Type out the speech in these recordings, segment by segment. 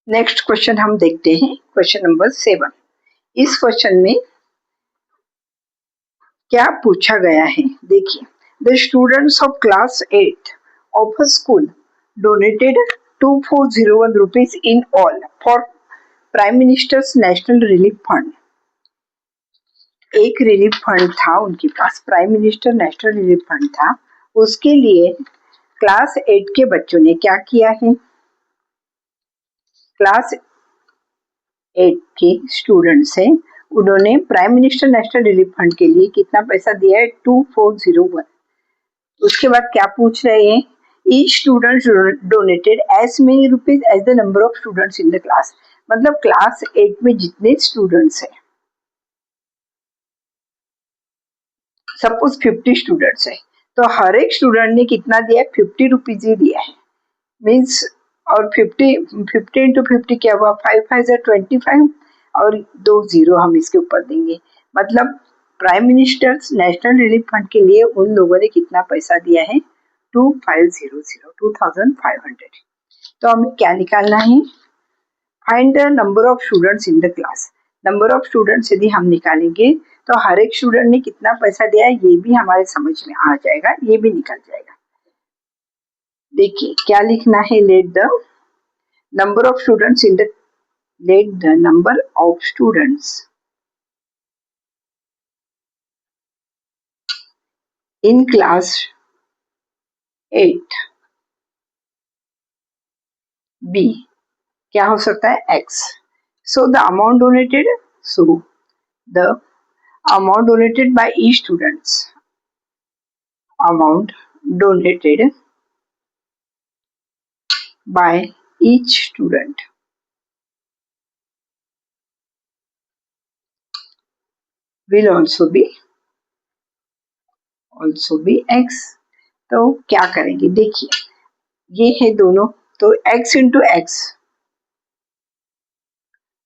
Next question हम देखते हैं, क्वेश्चन नंबर 7। इस क्वेश्चन में क्या पूछा गया है, देखिए। The students of class 8 of a school donated 2401 rupees in all for prime minister's national relief fund. एक रिलीफ फंड था उनके पास, prime minister national relief fund था। उसके लिए क्लास 8 के बच्चों ने क्या किया है, क्लास 8 के स्टूडेंट्स हैं, उन्होंने prime minister national relief fund के लिए कितना पैसा दिया है, 2401। उसके बाद क्या पूछ रहे हैं, each student donated as many rupees as the number of students in the class. मतलब क्लास 8 में जितने स्टूडेंट्स हैं, सपोज 50 स्टूडेंट्स है, तो हर एक स्टूडेंट ने कितना दिया है, 50 रुपीज ही दिया है। मीन्स और 50 इंटू 50 क्या हुआ, 5×5 = 25 और 2 जीरो हम इसके ऊपर देंगे। मतलब prime minister national relief fund के लिए उन लोगों ने कितना पैसा दिया है, 2500। तो हमें क्या निकालना है, find the number of students in the class. Number of students यदि हम निकालेंगे तो हर एक स्टूडेंट ने कितना पैसा दिया है ये भी हमारे समझ में आ जाएगा, ये भी निकल जाएगा। देखिए क्या लिखना है, let the number of students in the let the number of students in class 8 b क्या हो सकता है, x। so the amount donated, so the amount donated by each students, amount donated by each student will also be x। तो क्या करेंगे, देखिए ये है दोनों, तो x into x,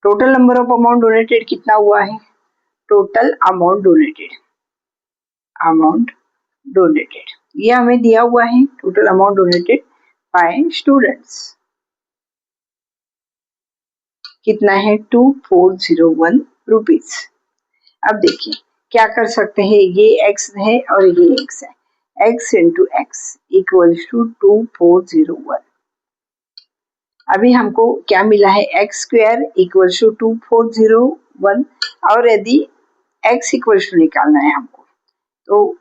total number of amount donated कितना हुआ है, टोटल अमाउंट डोनेटेड ये हमें दिया हुआ है, total amount donated bye students कितना है, 2401 रुपीज। अब देखिए क्या कर सकते हैं, ये x है और ये x है, x into x equals to 2401। अभी हमको क्या मिला है, एक्स स्क्वायर इक्वल्स टू 2401, और यदि x इक्वल्स टू निकालना है हमको, तो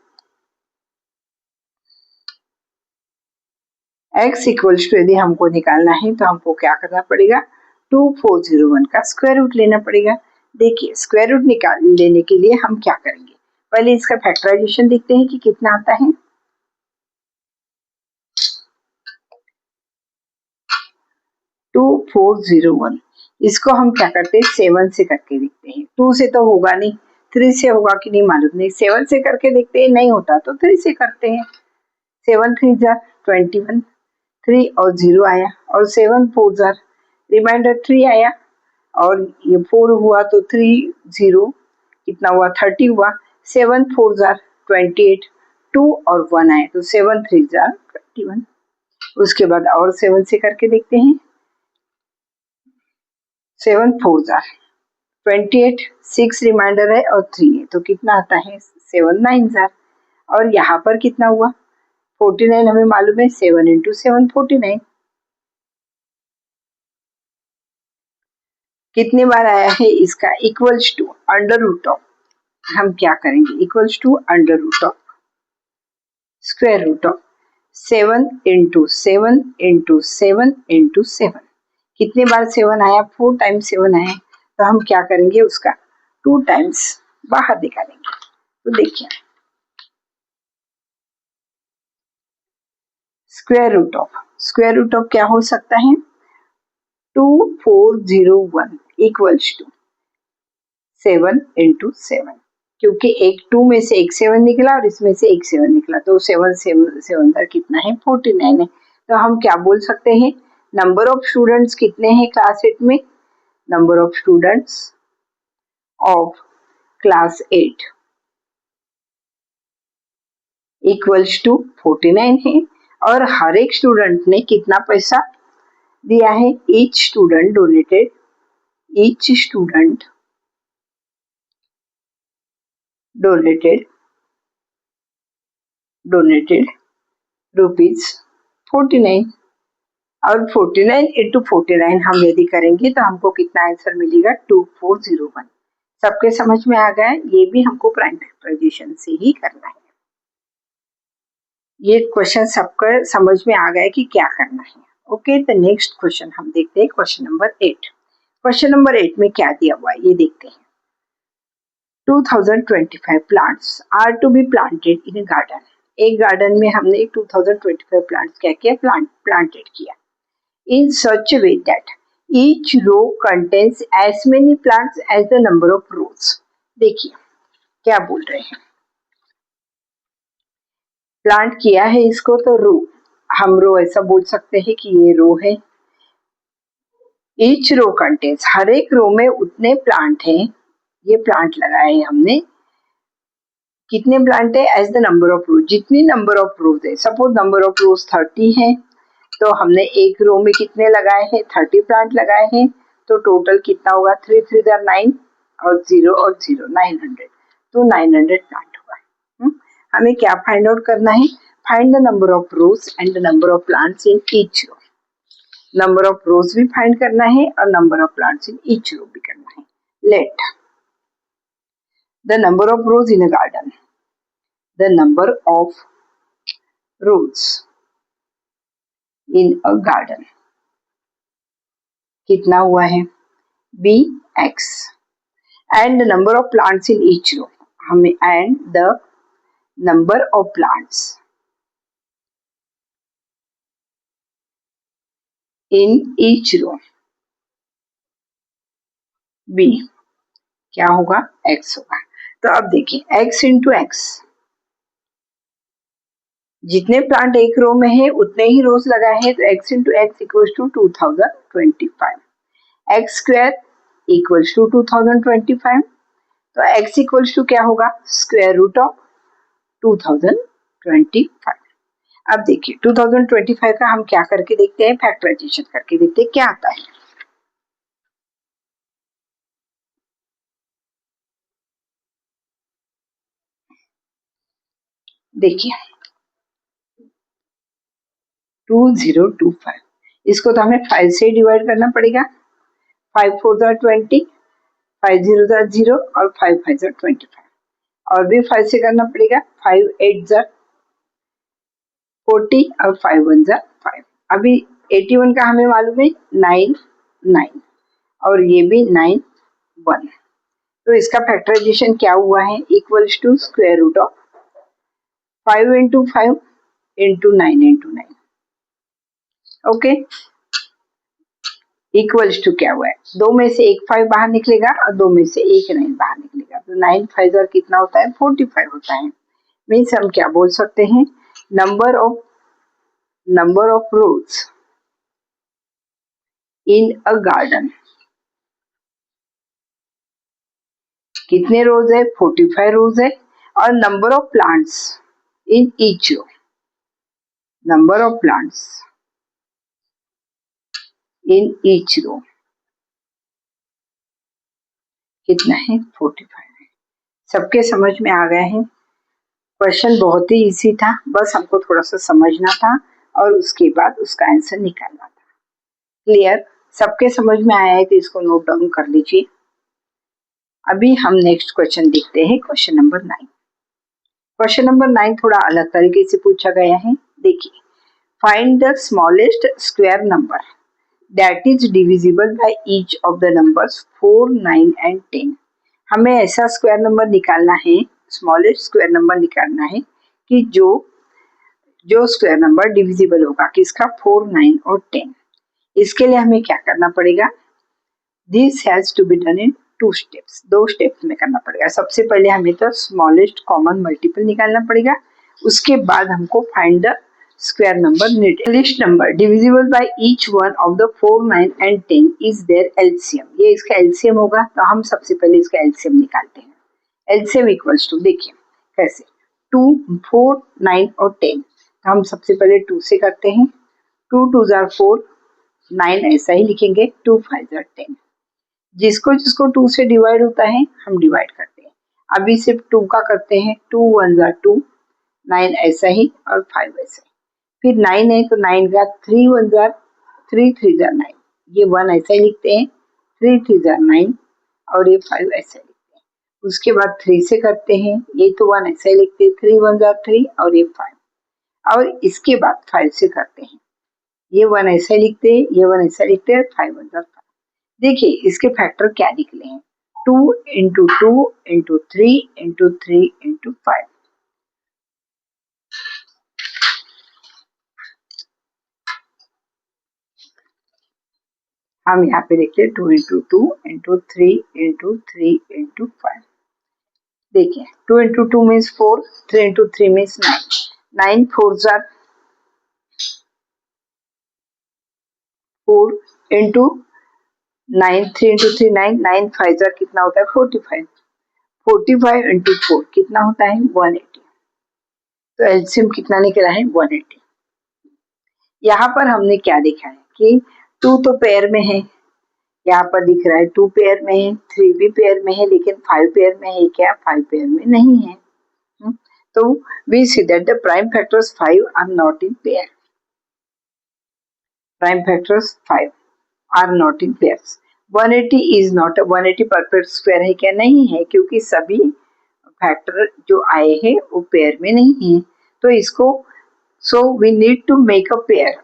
x इक्वल्स टू यदि हमको निकालना है तो हमको क्या करना पड़ेगा, 2401 का स्क्वायर रूट लेना पड़ेगा। देखिए स्क्वायर रूट निकाल लेने के लिए हम क्या करेंगे, पहले इसका फैक्टराइजेशन देखते हैं कि कितना आता है। 2401 इसको हम क्या करते हैं, 7 से करके देखते हैं। 2 से तो होगा नहीं, 3 से होगा कि नहीं मालूम नहीं, 7 से करके देखते हैं, नहीं होता तो 3 से करते हैं। 7 3 जार 21, 3 और 0 आया, और 7 4 जार रिमाइंडर 3 आया, और ये 4 हुआ तो 3 0 कितना हुआ, 30 हुआ। 7 4 जार 28, 2 और 1 आया तो 7 3 जार 21। उसके बाद और 7 से करके देखते हैं, 7 4 जार 28, 6 रिमाइंडर है और 3 है तो कितना आता है, 7 9 जार। और यहाँ पर कितना हुआ, 49 हमें मालूम है, 7 इंटू 7 49। कितने बार आया है इसका, equals to under root of, हम क्या करेंगे, equals to under root of square root of 7 into 7 into 7 into 7। कितने बार 7 आया, 4 टाइम्स 7 आया, तो हम क्या करेंगे, उसका 2 टाइम्स बाहर निकालेंगे। तो देखिए स्क्वायर रूट ऑफ क्या हो सकता है, 2401 इक्वल्स टू 7 इंटू 7, क्योंकि एक 2 में से एक 7 निकला और इसमें से एक 7 निकला, तो 7 7 पर कितना है, 49 है। तो हम क्या बोल सकते हैं, नंबर ऑफ स्टूडेंट्स कितने हैं क्लास 8 में, number of students of class 8 equals to 49 है, और हर एक स्टूडेंट ने कितना पैसा दिया है each student donated रुपीज 49 और 49 इंटू 49 हम यदि करेंगे तो हमको कितना आंसर मिलेगा 2401। सबके समझ में आ गया? ये भी हमको प्राइम फैक्टराइजेशन से ही करना है। ये क्वेश्चन सबका समझ में आ गया कि क्या करना है। ओके, तो नेक्स्ट क्वेश्चन हम देखते हैं, क्वेश्चन नंबर 8। क्वेश्चन नंबर 8 में क्या दिया हुआ है ये देखते हैं। 2025 plants are to be planted in a garden। एक गार्डन में हमने 2025 प्लांट्स क्या किया? प्लांटेड किया। In such a way that each row contains as many plants as the number of rows। देखिए क्या बोल रहे हैं। प्लांट किया है इसको तो रो, हम रो ऐसा बोल सकते हैं कि ये रो है। ईच रो कंटेन्स, हर एक रो में उतने प्लांट हैं। ये प्लांट लगाए हैं हमने। कितने प्लांट है? As the number of rows, जितनी नंबर ऑफ रोज है। सपोज नंबर ऑफ रोज 30 है तो हमने एक रो में कितने लगाए हैं? 30 प्लांट लगाए हैं। तो टोटल कितना होगा? 3 3 9 और 0 और 0 900। तो 900 प्लांट होगा। हमें क्या फाइंड आउट करना है? Find the number of rows and the number of plants in each row. Number of rows भी फाइंड करना है और number of plants in each row भी करना है। Let the number of rows in a garden, the number of rows in a garden कितना हुआ है? bx and the number of plants in each row, हमें and the number of plants in each row b क्या होगा? x होगा। तो अब देखिए x इंटू एक्स, जितने प्लांट एक रो में है उतने ही रोज लगाए हैं तो x into x equals to 2025। X square equals to 2025। तो x इक्वल्स टू क्या होगा? Square root of 2025। अब देखिए 2025 का हम क्या करके देखते हैं? फैक्टराइजेशन करके देखते हैं क्या आता है। देखिए 2025, इसको तो हमें 5 से डिवाइड करना पड़ेगा। 5 4 20, 5 0 0 और 5 5 25 और भी 5 से करना पड़ेगा। 5 8 40 और 5 1 5। अभी 81 का हमें मालूम है 9 9 और ये भी 9 1। तो इसका फैक्टराइजेशन क्या हुआ है? Equals to square root of 5 into 5 into 9 into 9। Okay, equals to क्या हुआ है? दो में से एक 5 बाहर निकलेगा और दो में से एक 9 बाहर निकलेगा। तो 9 5 कितना होता है? 45 होता है। मीन्स हम क्या बोल सकते हैं? Number of rows in a garden, कितने रोज है? 45 रोज है। और number of plants in each row, number of plants in each row कितना है? 45 है। सबके समझ में आ गया है? क्वेश्चन बहुत ही इजी था, बस हमको थोड़ा सा समझना था और उसके बाद उसका आंसर निकालना था। क्लियर? सबके समझ में आया है तो इसको नोट डाउन कर लीजिए। अभी हम नेक्स्ट क्वेश्चन देखते हैं, क्वेश्चन नंबर 9। क्वेश्चन नंबर 9 थोड़ा अलग तरीके से पूछा गया है। देखिए, find the smallest square number that is divisible by each of the numbers 4 9 and 10। हमें ऐसा स्क्वायर नंबर निकालना है, स्मॉलेस्ट स्क्वायर नंबर निकालना है कि जो स्क्वायर नंबर डिविजिबल होगा किसका? 4 9 और 10। इसके लिए हमें क्या करना पड़ेगा? This has to be done in 2 steps, 2 steps में करना पड़ेगा। सबसे पहले हमें तो स्मॉलेस्ट कॉमन मल्टीपल निकालना पड़ेगा, उसके बाद हमको find the square number needed. List number divisible by each one of the 4 9 and 10 is there LCM. ये इसका एलसीएम होगा, तो हम सबसे पहले इसका एलसीएम निकालते हैं। एलसीएम इक्वल्स टू, देखिए कैसे, 2 4 9 और 10। तो हम सबसे पहले 2 से करते हैं। 2 2 4, 9 ऐसा ही लिखेंगे, 2 5 जार 10। जिसको जिसको 2 से डिवाइड होता है हम डिवाइड करते हैं। अभी सिर्फ 2 का करते हैं, 2 1 जार 2, 9 ऐसा ही और 5 ऐसा ही। फिर 9 है तो 9 का 3 1 जार 3 3 जार 9, ये 1 ऐसा ही लिखते हैं, 3 3 जार 9 और ये 5 ऐसा ही लिखते हैं। उसके बाद 3 से करते हैं, ये तो 1 ऐसा ही लिखते हैं, 3 1 जार 3 और ये 5। और इसके बाद 5 से करते हैं, ये 1 ऐसा ही लिखते हैं, ये 1 ऐसा लिखते हैं, 5 1 जार 5। देखिए इसके फैक्टर क्या निकले हैं, 2 इंटू 2 इंटू 3 इंटू 3 इंटू 5। हम यहाँ पे देखते हैं 2 इंटू 2 इंटू 3 इंटू 3 इंटू 5। देखिए 2 into 2 means 4, 3 into 3 means 9, 9 4 jar 4 into 9, 3 into 3 9, 9 5 jar कितना होता है 45, 45 इंटू 4 कितना होता है 180। तो एलसीएम कितना निकला है 180। यहाँ पर हमने क्या देखा है कि 2 तो पेयर में है, यहाँ पर दिख रहा है 2 पेयर में है, 3 भी पेयर में है, लेकिन 5 पेयर में है क्या, 5 पेयर में नहीं है। तो we see that the prime factors 5 are not in pair. Prime factors 5 are not in pairs. 180 is not, 180 perfect square है क्या, नहीं है, क्योंकि सभी फैक्टर जो आए हैं वो पेयर में नहीं है। तो इसको so we need to make a pair,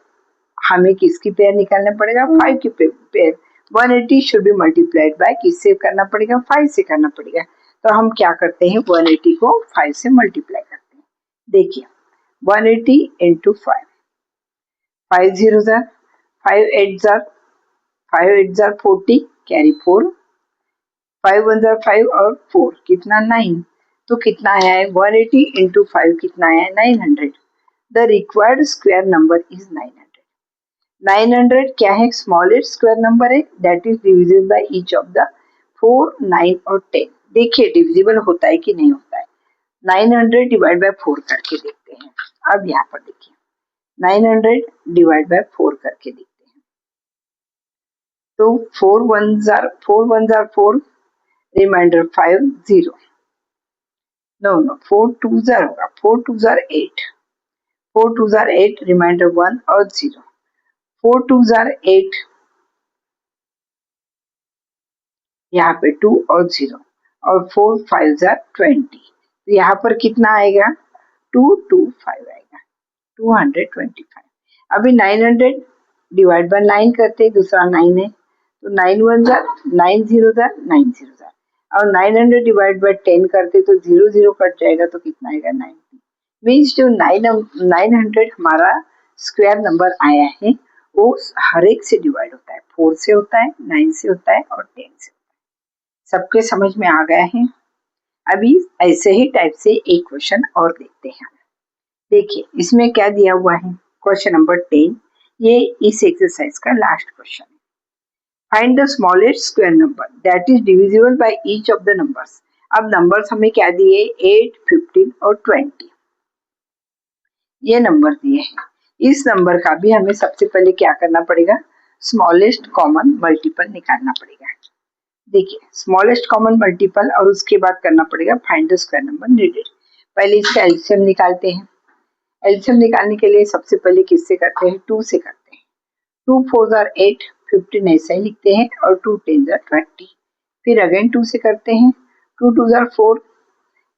हमें किसकी पेयर निकालना पड़ेगा, 5 की pair. 180 should be multiplied by, किससे करना पड़ेगा, 5 से करना पड़ेगा। तो हम क्या करते हैं, 180 को 5 से मल्टीप्लाई करते हैं। देखिए 180 into 5, 5 zero jar 5 8 jar 5 8 jar 40, carry 4, 5 1 jar 5 और 4 कितना 9। तो कितना आया है 180 इंटू 5 कितना आया है 900। The required square number is 900। 900 क्या है, स्मॉलेस्ट स्क्वायर नंबर है, that is divisible by each of the 4 9 और 10। देखिए डिविजिबल होता है कि नहीं होता है, 900 डिवाइड बाय 4 करके देखते हैं। अब यहाँ पर देखिए 900 डिवाइड बाय 4 करके देखते हैं। तो 4 1 जार 4, रिमाइंडर 5 0, नो 4 2 जार होगा, 4 2 जार 8, 4 2 जार 8, रिमाइंडर 1 और 0, 4 2 जार 8, यहाँ पे 2 और 0 और 4 5 जार 20। तो यहाँ पर कितना आएगा 225 आएगा, 225। अभी 900 डिवाइड बाय 9 करते, दूसरा 9 है, तो 9 1 जार 9 0 जार 9 0 जार, और 900 डिवाइड बाय 10 करते तो 0 0 कट जाएगा, तो कितना आएगा 90। मीन्स जो 900 हमारा स्क्वायर नंबर आया है वो हर एक से डिवाइड होता है, 4 से होता है, 9 से होता है और 10 से। सबके समझ में आ गया है। अभी ऐसे ही टाइप से एक क्वेश्चन और देखते हैं। देखिए इसमें क्या दिया हुआ है, क्वेश्चन नंबर 10, ये इस एक्सरसाइज का लास्ट क्वेश्चन है। Find the smallest square number that is divisible by each of the numbers. अब नंबर्स हमें क्या दिए, 8 15 और 20, ये नंबर दिए हैं। इस नंबर का भी हमें सबसे पहले क्या करना पड़ेगा, स्मॉलेस्ट कॉमन मल्टीपल निकालना पड़ेगा। देखिए स्मॉलेस्ट कॉमन मल्टीपल और उसके बाद करना पड़ेगा find the square number needed. पहले इसका एलसीएम निकालते हैं। एलसीएम निकालने के लिए सबसे पहले किससे करते हैं, 2 से करते हैं। 2 4 जार 8, 15 ऐसा ही लिखते हैं, और 2 10 जार 20। फिर अगेन 2 से करते हैं, 2 2 जार 4,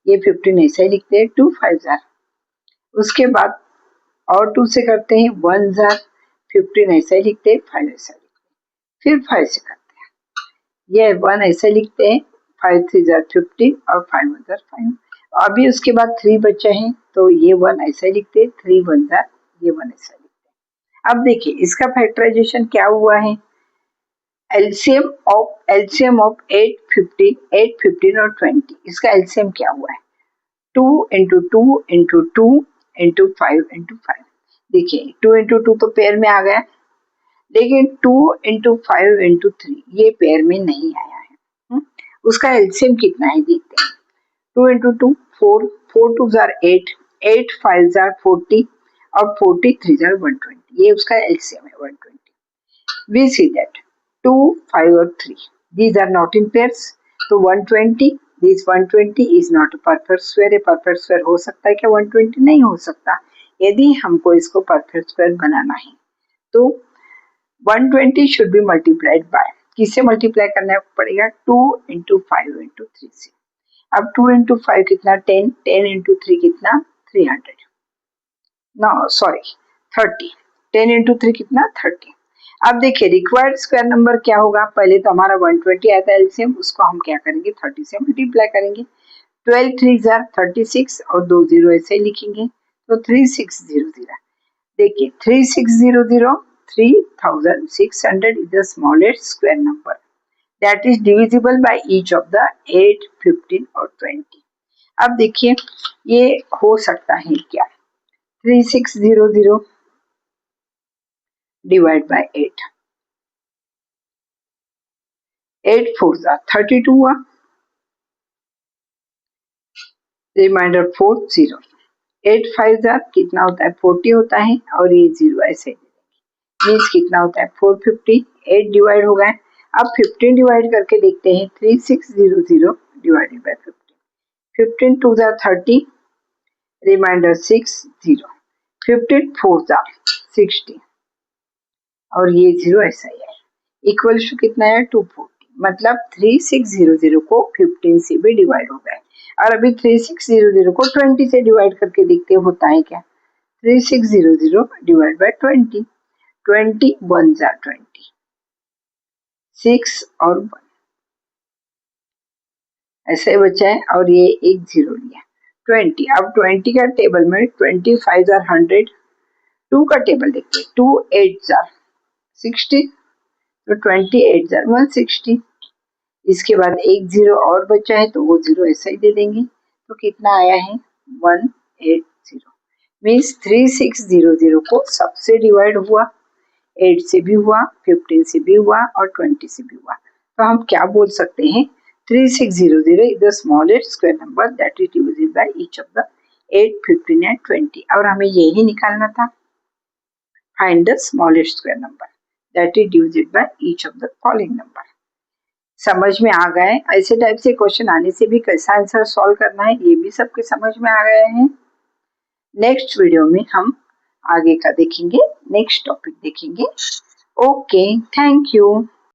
ये 15 ऐसा ही लिखते हैं, 2 5 जार। उसके बाद और 2 से करते हैं, 1 जार 15 ऐसा ही लिखते हैं, 5 ऐसा लिखते हैं। फिर 5 से करते हैं, ये 1 ऐसे लिखते हैं, 5 3 जार 50 और 5 1 जार 5। अभी उसके बाद 3 बचे हैं, तो ये 1 ऐसे लिखते हैं, 3 1 जार, ये 1 ऐसा लिखते हैं। अब देखिए इसका फैक्टराइजेशन क्या हुआ है, एलसीएम ऑफ 8 15 और 20, इसका एलसीएम क्या हुआ है, 2 इंटू 2 इंटू 2 इंटू 5 इंटू 5। देखिए 2 इंटू 2 तो पेयर में आ गया, लेकिन 2 इंटू 5 इंटू 3 ये पेयर में नहीं आया है। उसका एलसीएम कितना है देखते हैं, 2 इंटू 2 4, 4 2 जार 8, 8 5 जार 40 और 40 3 जार 120, ये उसका एलसीएम है 120। We see that 2, 5 और 3 these are not in pairs. तो 120 this 120 is not a perfect square. ये perfect square हो सकता है क्या? 120 नहीं हो सकता. यदि हमको इसको perfect square बनाना है तो 120 should be multiplied by, किससे मल्टीप्लाई करना पड़ेगा? 2 into 5 into 3 से. अब 2 into 5 कितना? 10. 10 into 3 कितना? 300. No sorry 30. 10 into 3 कितना? 30. अब देखिए रिक्वायर्ड स्क्वायर नंबर क्या होगा? पहले तो हमारा 120 आया था एलसीएम, उसको हम क्या करेंगे? 30 से मल्टीप्लाई करेंगे. 12 3 जार 36 और 2 जीरो ऐसे लिखेंगे तो 3600. देखिए 3600 3600 is the smallest square number that is divisible by each of the 8, 15 और 20. अब देखिए ये हो सकता है क्या? 3600 डिवाइड बाय 8. 8 4 जा 32 हुआ. रिमाइंडर 4 0. 8 5 जा कितना होता है? 40 होता है और ये 0 ऐसे मीन्स कितना होता है? 450. 8 डिवाइड हो गए. अब 15 डिवाइड करके देखते हैं. 3600 डिवाइडेड बाय 15. 15 2 जा 30. रिमाइंडर 6 0. 15 4 जा 60 और ये 0 ऐसा ही है. इक्वल टू कितना है? 240. मतलब 3600 को 15 से भी डिवाइड हो गए. और अभी 3600 को 20 से डिवाइड करके देखते होता है क्या? 3600 डिवाइड बाय 20. 20 1 जा 20. 6 और 1 ऐसे बचा है और ये एक 0 लिया. 20. अब 20 का टेबल में 25 जा 100. 2 का टेबल देखते हैं. 2 8 जा 60 तो 28 जा 160. इसके बाद एक 0 और बचा है तो वो 0 ऐसा ही दे देंगे. तो कितना आया है? 180. मीन्स 3600 को सबसे डिवाइड हुआ. 8 से भी हुआ, 15 से भी हुआ और 20 से भी हुआ. तो हम क्या बोल सकते हैं? 3600 is the smallest square number that is divisible by each of the 8, 15 and 20. और हमें यही निकालना था. Find the smallest square number that is divisible by each of the following number. समझ में आ गए? ऐसे टाइप से क्वेश्चन आने से भी कैसा आंसर सॉल्व करना है ये भी सबके समझ में आ गए हैं. नेक्स्ट वीडियो में हम आगे का देखेंगे, नेक्स्ट टॉपिक देखेंगे. Okay, thank you.